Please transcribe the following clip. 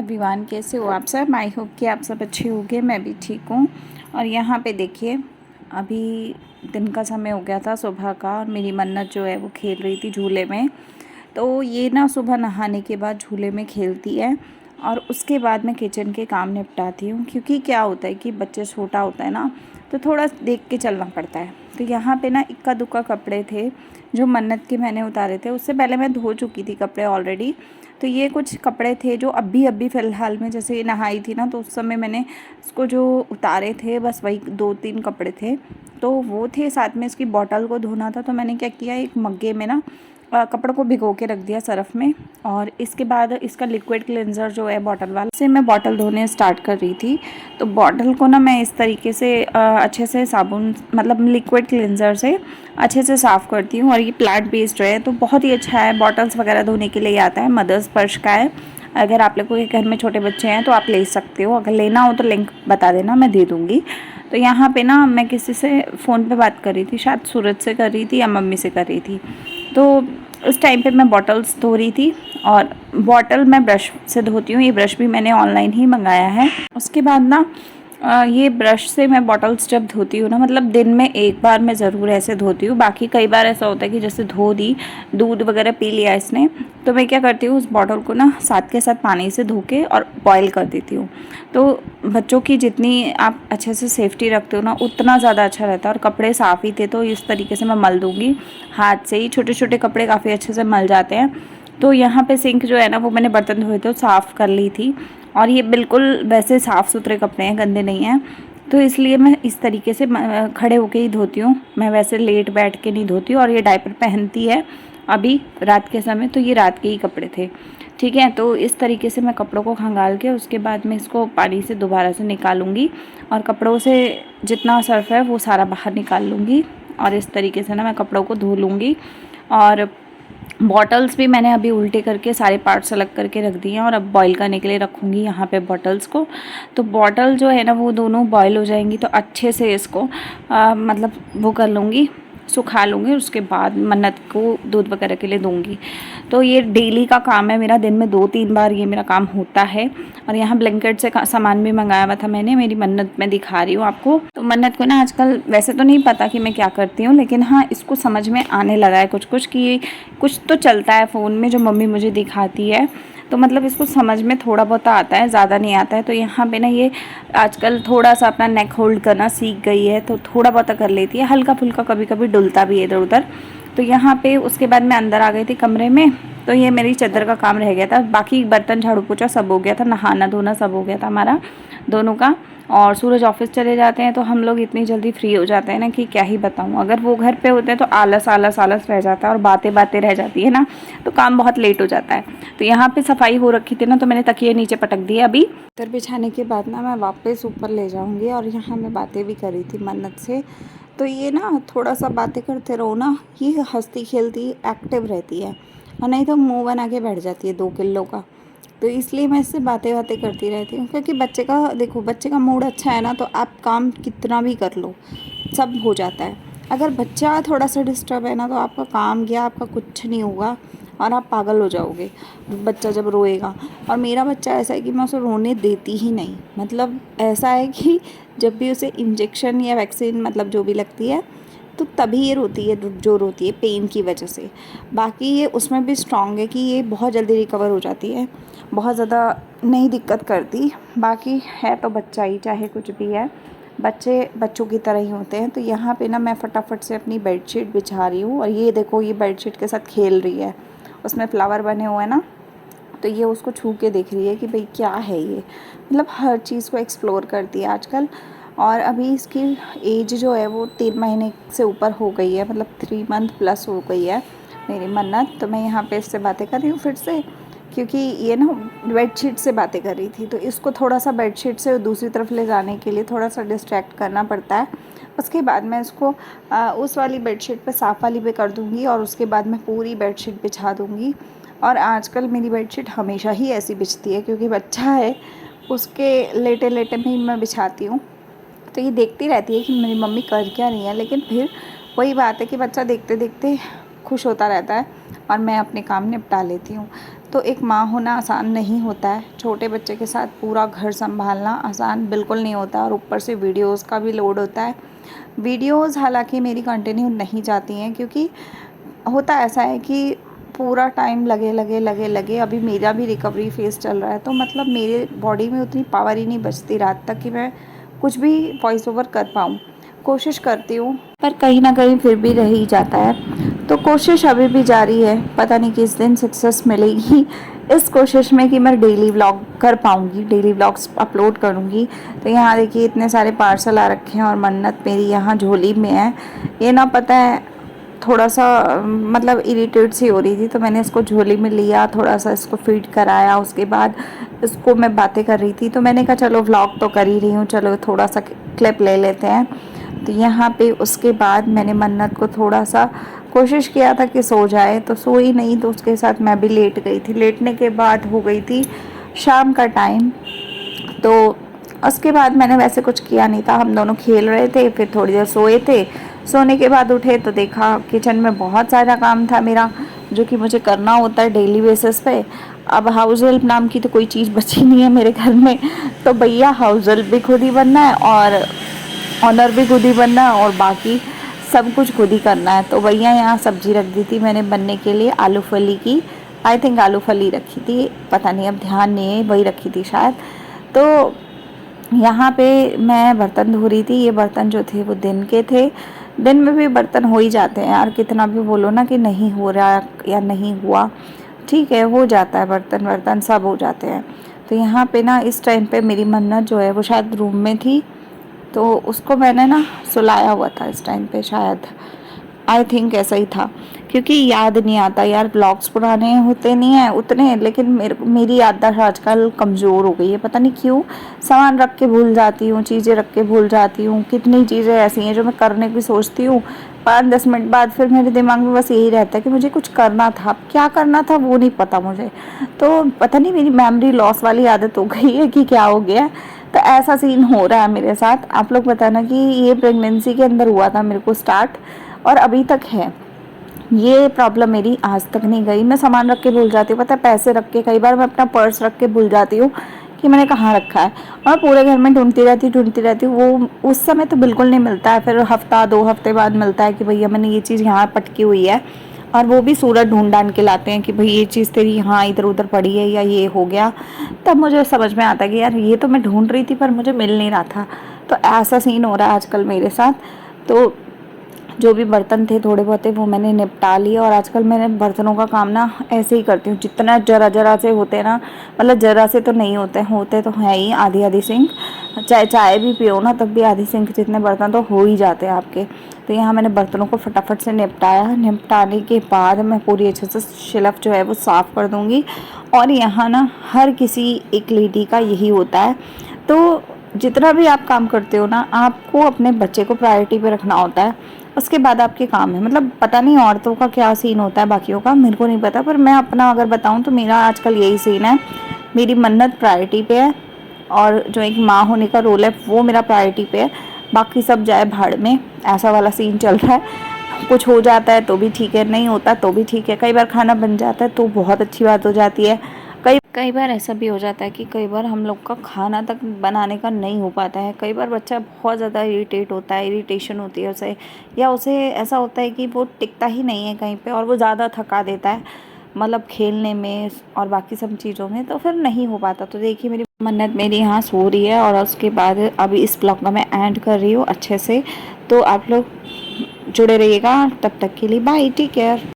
Everyone, कैसे हो आप सब। आई होप कि आप सब अच्छे होंगे। मैं भी ठीक हूँ। और यहाँ पे देखिए, अभी दिन का समय हो गया था सुबह का, और मेरी मन्नत जो है वो खेल रही थी झूले में। तो ये ना सुबह नहाने के बाद झूले में खेलती है, और उसके बाद मैं किचन के काम निपटाती हूँ। क्योंकि क्या होता है कि बच्चे छोटा होता है ना, तो थोड़ा देख के चलना पड़ता है। तो यहाँ पे ना इक्का दुक्का कपड़े थे जो मन्नत के मैंने उतारे थे। उससे पहले मैं धो चुकी थी कपड़े ऑलरेडी। तो ये कुछ कपड़े थे जो अभी अभी फ़िलहाल में जैसे नहाई थी ना, तो उस समय मैंने इसको जो उतारे थे, बस वही 2-3 कपड़े थे। तो वो थे, साथ में इसकी बॉटल को धोना था। तो मैंने क्या किया, एक मग्गे में ना कपड़ों को भिगो के रख दिया सर्फ़ में। और इसके बाद इसका लिक्विड क्लेंज़र जो है बॉटल वाला, से मैं बॉटल धोने स्टार्ट कर रही थी। तो बॉटल को ना मैं इस तरीके से अच्छे से साबुन मतलब लिक्विड क्लेंज़र से अच्छे से साफ़ करती हूँ। और ये प्लांट बेस्ड है तो बहुत ही अच्छा है, बॉटल्स वगैरह धोने के लिए आता है। मदर्स स्पर्श का है। अगर आप लोगों के घर में छोटे बच्चे हैं तो आप ले सकते हो। अगर लेना हो तो लिंक बता देना, मैं दे दूँगी। तो यहाँ पे ना मैं किसी से फ़ोन पे बात कर रही थी, शायद सूरज से कर रही थी या मम्मी से कर रही थी। तो उस टाइम पे मैं बॉटल्स धो रही थी। और बॉटल मैं ब्रश से धोती हूँ। ये ब्रश भी मैंने ऑनलाइन ही मंगाया है। उसके बाद ना ये ब्रश से मैं बॉटल्स जब धोती हूँ ना, मतलब दिन में एक बार मैं ज़रूर ऐसे धोती हूँ। बाकी कई बार ऐसा होता है कि जैसे धो दी, दूध वगैरह पी लिया इसने, तो मैं क्या करती हूँ, उस बॉटल को ना साथ के साथ पानी से धो के और बॉयल कर देती हूँ। तो बच्चों की जितनी आप अच्छे से सेफ्टी रखते हो ना, उतना ज़्यादा अच्छा रहता है। और कपड़े साफ़ ही थे तो इस तरीके से मैं मल दूँगी हाथ से ही। छोटे छोटे कपड़े काफ़ी अच्छे से मल जाते हैं। तो यहाँ पे सिंक जो है ना, वो मैंने बर्तन धोए थे, साफ़ कर ली थी। और ये बिल्कुल वैसे साफ़ सुथरे कपड़े हैं, गंदे नहीं हैं। तो इसलिए मैं इस तरीके से खड़े होके ही धोती हूँ। मैं वैसे लेट बैठ के नहीं धोती हूँ। और ये डायपर पहनती है अभी रात के समय, तो ये रात के ही कपड़े थे, ठीक है। तो इस तरीके से मैं कपड़ों को खंगाल के उसके बाद मैं इसको पानी से दोबारा से निकालूंगी। और कपड़ों से जितना सर्फ है वो सारा बाहर निकाल लूँगी। और इस तरीके से ना मैं कपड़ों को धो लूँगी। और बॉटल्स भी मैंने अभी उल्टे करके सारे पार्ट्स अलग करके रख दिए हैं। और अब बॉईल करने के लिए रखूँगी यहाँ पे बॉटल्स को। तो बॉटल जो है ना, वो दोनों बॉईल हो जाएंगी तो अच्छे से इसको मतलब वो कर लूँगी, सुखा लूँगी। उसके बाद मन्नत को दूध वगैरह के लिए दूँगी। तो ये डेली का काम है मेरा, दिन में 2-3 बार ये मेरा काम होता है। और यहाँ ब्लैंकेट से सामान भी मंगाया हुआ था मैंने, मेरी मन्नत मैं दिखा रही हूँ आपको। तो मन्नत को ना आजकल वैसे तो नहीं पता कि मैं क्या करती हूँ, लेकिन हाँ इसको समझ में आने लगा है कुछ कुछ, कि कुछ तो चलता है फ़ोन में जो मम्मी मुझे दिखाती है। तो मतलब इसको समझ में थोड़ा बहुत आता है, ज़्यादा नहीं आता है। तो यहाँ पे ना ये आजकल थोड़ा सा अपना नेक होल्ड करना सीख गई है, तो थोड़ा बहुत कर लेती है, हल्का फुल्का कभी कभी डुलता भी है इधर उधर। तो यहाँ पे उसके बाद मैं अंदर आ गई थी कमरे में। तो ये मेरी चादर का काम रह गया था, बाकी बर्तन झाड़ू पोछा सब हो गया था, नहाना धोना सब हो गया था हमारा दोनों का। और सूरज ऑफिस चले जाते हैं तो हम लोग इतनी जल्दी फ्री हो जाते हैं ना कि क्या ही बताऊँ। अगर वो घर पे होते हैं तो आलस आलस आलस रह जाता है और बातें बातें रह जाती है ना, तो काम बहुत लेट हो जाता है। तो यहाँ पे सफाई हो रखी थी ना, तो मैंने तकिए नीचे पटक दिए। अभी तर बिछाने के बाद ना मैं वापस ऊपर ले जाऊँगी। और यहाँ मैं बातें भी करी थी मन्नत से। तो ये ना थोड़ा सा बातें करते रहो ना, ये हंसती खेलती एक्टिव रहती है, और नहीं तो मुँह बना के बैठ जाती है 2 किलो का। तो इसलिए मैं इससे बातें बातें करती रहती हूँ। क्योंकि बच्चे का देखो, बच्चे का मूड अच्छा है ना, तो आप काम कितना भी कर लो सब हो जाता है। अगर बच्चा थोड़ा सा डिस्टर्ब है ना, तो आपका काम गया, आपका कुछ नहीं होगा और आप पागल हो जाओगे बच्चा जब रोएगा। और मेरा बच्चा ऐसा है कि मैं उसे रोने देती ही नहीं। मतलब ऐसा है कि जब भी उसे इंजेक्शन या वैक्सीन मतलब जो भी लगती है, तो तभी ये रोती है, जो रोती है पेन की वजह से। बाकी ये उसमें भी स्ट्रॉन्ग है कि ये बहुत जल्दी रिकवर हो जाती है, बहुत ज़्यादा नहीं दिक्कत करती। बाकी है तो बच्चा ही, चाहे कुछ भी है, बच्चे बच्चों की तरह ही होते हैं। तो यहाँ पे ना मैं फटाफट से अपनी बेडशीट बिछा रही हूँ। और ये देखो, ये बेडशीट के साथ खेल रही है, उसमें फ्लावर बने हुए हैं ना, तो ये उसको छू के देख रही है कि भाई क्या है ये। मतलब हर चीज़ को एक्सप्लोर करती है आजकल। और अभी इसकी एज जो है वो 3 महीने से ऊपर हो गई है, मतलब 3 मंथ प्लस हो गई है मेरी मन्नत। तो मैं यहाँ पे इससे बातें कर रही हूँ फिर से, क्योंकि ये ना बेडशीट से बातें कर रही थी। तो इसको थोड़ा सा बेडशीट से दूसरी तरफ ले जाने के लिए थोड़ा सा डिस्ट्रैक्ट करना पड़ता है। उसके बाद मैं इसको उस वाली बेडशीट पे, साफ़ वाली पे कर दूँगी। और उसके बाद मैं पूरी बेडशीट बिछा दूँगी। और आजकल मेरी बेडशीट हमेशा ही ऐसी बिछती है, क्योंकि बच्चा है, उसके लेटे लेटे में ही मैं बिछाती हूँ। तो ये देखती रहती है कि मेरी मम्मी कर क्या रही है, लेकिन फिर वही बात है कि बच्चा देखते देखते खुश होता रहता है और मैं अपने काम निपटा लेती हूँ। तो एक माँ होना आसान नहीं होता है, छोटे बच्चे के साथ पूरा घर संभालना आसान बिल्कुल नहीं होता, और ऊपर से वीडियोस का भी लोड होता है। वीडियोस हालांकि मेरी कंटिन्यू नहीं जाती हैं, क्योंकि होता ऐसा है कि पूरा टाइम लगे अभी मेरा भी रिकवरी फेज़ चल रहा है, तो मतलब मेरे बॉडी में उतनी पावर ही नहीं बचती रात तक कि मैं कुछ भी वॉइस ओवर कर पाऊँ। कोशिश करती हूँ पर कहीं ना कहीं फिर भी रह ही जाता है, तो कोशिश अभी भी जारी है। पता नहीं किस दिन सक्सेस मिलेगी इस कोशिश में कि मैं डेली व्लॉग कर पाऊँगी, डेली व्लॉग्स अपलोड करूँगी। तो यहाँ देखिए इतने सारे पार्सल आ रखे हैं और मन्नत मेरी यहाँ झोली में है। ये ना पता है थोड़ा सा मतलब इरिटेट सी हो रही थी, तो मैंने इसको झोली में लिया, थोड़ा सा इसको फीड कराया, उसके बाद इसको मैं बातें कर रही थी, तो मैंने कहा चलो व्लॉग तो कर ही रही हूँ, चलो थोड़ा सा क्लिप ले लेते हैं। तो यहाँ पे उसके बाद मैंने मन्नत को थोड़ा सा कोशिश किया था कि सो जाए, तो सोई नहीं, तो उसके साथ मैं भी लेट गई थी। लेटने के बाद हो गई थी शाम का टाइम, तो उसके बाद मैंने वैसे कुछ किया नहीं था, हम दोनों खेल रहे थे, फिर थोड़ी देर सोए थे। सोने के बाद उठे तो देखा किचन में बहुत सारा काम था मेरा, जो कि मुझे करना होता है डेली बेसिस पे। अब हाउस हेल्प नाम की तो कोई चीज़ बची नहीं है मेरे घर में, तो भैया हाउस हेल्प भी खुद ही बनना है और ऑनर भी खुद ही बनना है और बाकी सब कुछ खुद ही करना है। तो भैया यहाँ सब्जी रख दी थी मैंने बनने के लिए, आलू फली की, आई थिंक आलू फली रखी थी, पता नहीं अब ध्यान नहीं है, वही रखी थी शायद। तो यहाँ पे मैं बर्तन धो रही थी, ये बर्तन जो थे वो दिन के थे। दिन में भी बर्तन हो ही जाते हैं यार, कितना भी बोलो ना कि नहीं हो रहा या नहीं हुआ, ठीक है हो जाता है, बर्तन वर्तन सब हो जाते हैं। तो यहाँ पे ना इस टाइम पे मेरी मन्नत जो है वो शायद रूम में थी, तो उसको मैंने ना सुलाया हुआ था इस टाइम पे, शायद आई थिंक ऐसा ही था, क्योंकि याद नहीं आता यार, ब्लॉग्स पुराने होते नहीं हैं उतने, लेकिन मेरी याददाश्त आजकल कमज़ोर हो गई है, पता नहीं क्यों। सामान रख के भूल जाती हूँ, चीज़ें रख के भूल जाती हूँ, कितनी चीज़ें ऐसी हैं जो मैं करने की सोचती हूँ, 5-10 मिनट बाद फिर मेरे दिमाग में बस यही रहता है कि मुझे कुछ करना था, क्या करना था वो नहीं पता मुझे। तो पता नहीं मेरी मेमोरी लॉस वाली आदत हो गई है कि क्या हो गया, तो ऐसा सीन हो रहा है मेरे साथ। आप लोग बताना कि ये प्रेगनेंसी के अंदर हुआ था मेरे को स्टार्ट, और अभी तक है ये प्रॉब्लम मेरी, आज तक नहीं गई। मैं सामान रख के भूल जाती हूँ, पता है पैसे रख के, कई बार मैं अपना पर्स रख के भूल जाती हूँ कि मैंने कहाँ रखा है, और पूरे घर में ढूंढती रहती हूँ, वो उस समय तो बिल्कुल नहीं मिलता है, फिर हफ्ता 2 हफ्ते बाद मिलता है कि भैया मैंने ये चीज़ यहाँ पटकी हुई है, और वो भी सूरज ढूंढ ढांड के लाते हैं कि भाई ये चीज़ तेरी यहाँ इधर उधर पड़ी है या ये हो गया, तब मुझे समझ में आता है कि यार ये तो मैं ढूंढ रही थी पर मुझे मिल नहीं रहा था। तो ऐसा सीन हो रहा है आजकल मेरे साथ। तो जो भी बर्तन थे थोड़े बहुत वो मैंने निपटा लिए, और आजकल मैंने बर्तनों का काम ना ऐसे ही करती हूँ, जितना जरा जरा से होते हैं ना, मतलब जरा से तो नहीं होते तो हैं ही आधी आधी सिंक, चाहे चाय भी पियो ना तब भी आधी सिंक जितने बर्तन तो हो ही जाते हैं आपके। तो यहाँ मैंने बर्तनों को फटाफट से निपटाया, निपटाने के बाद मैं पूरी अच्छे से शेल्फ जो है वो साफ़ कर दूँगी। और यहाँ ना हर किसी एक लेडी का यही होता है, तो जितना भी आप काम करते हो ना, आपको अपने बच्चे को प्रायोरिटी पे रखना होता है, उसके बाद आपके काम है। मतलब पता नहीं औरतों का क्या सीन होता है, बाकियों का मेरे को नहीं पता, पर मैं अपना अगर बताऊं तो मेरा आजकल यही सीन है, मेरी मन्नत प्रायोरिटी पे है, और जो एक माँ होने का रोल है वो मेरा प्रायोरिटी पे है, बाकी सब जाए भाड़ में, ऐसा वाला सीन चल रहा है। कुछ हो जाता है तो भी ठीक है, नहीं होता तो भी ठीक है, कई बार खाना बन जाता है तो बहुत अच्छी बात हो जाती है। कई बार ऐसा भी हो जाता है कि कई बार हम लोग का खाना तक बनाने का नहीं हो पाता है, कई बार बच्चा बहुत ज़्यादा इरिटेट होता है, इरिटेशन होती है उसे, या उसे ऐसा होता है कि वो टिकता ही नहीं है कहीं पे और वो ज़्यादा थका देता है, मतलब खेलने में और बाकी सब चीज़ों में, तो फिर नहीं हो पाता। तो देखिए मेरी मन्नत मेरी यहाँ सो रही है, और उसके बाद अभी इस ब्लॉग का मैं एंड कर रही हूँ अच्छे से, तो आप लोग जुड़े रहिएगा, तब तक के लिए बाय, टेक केयर।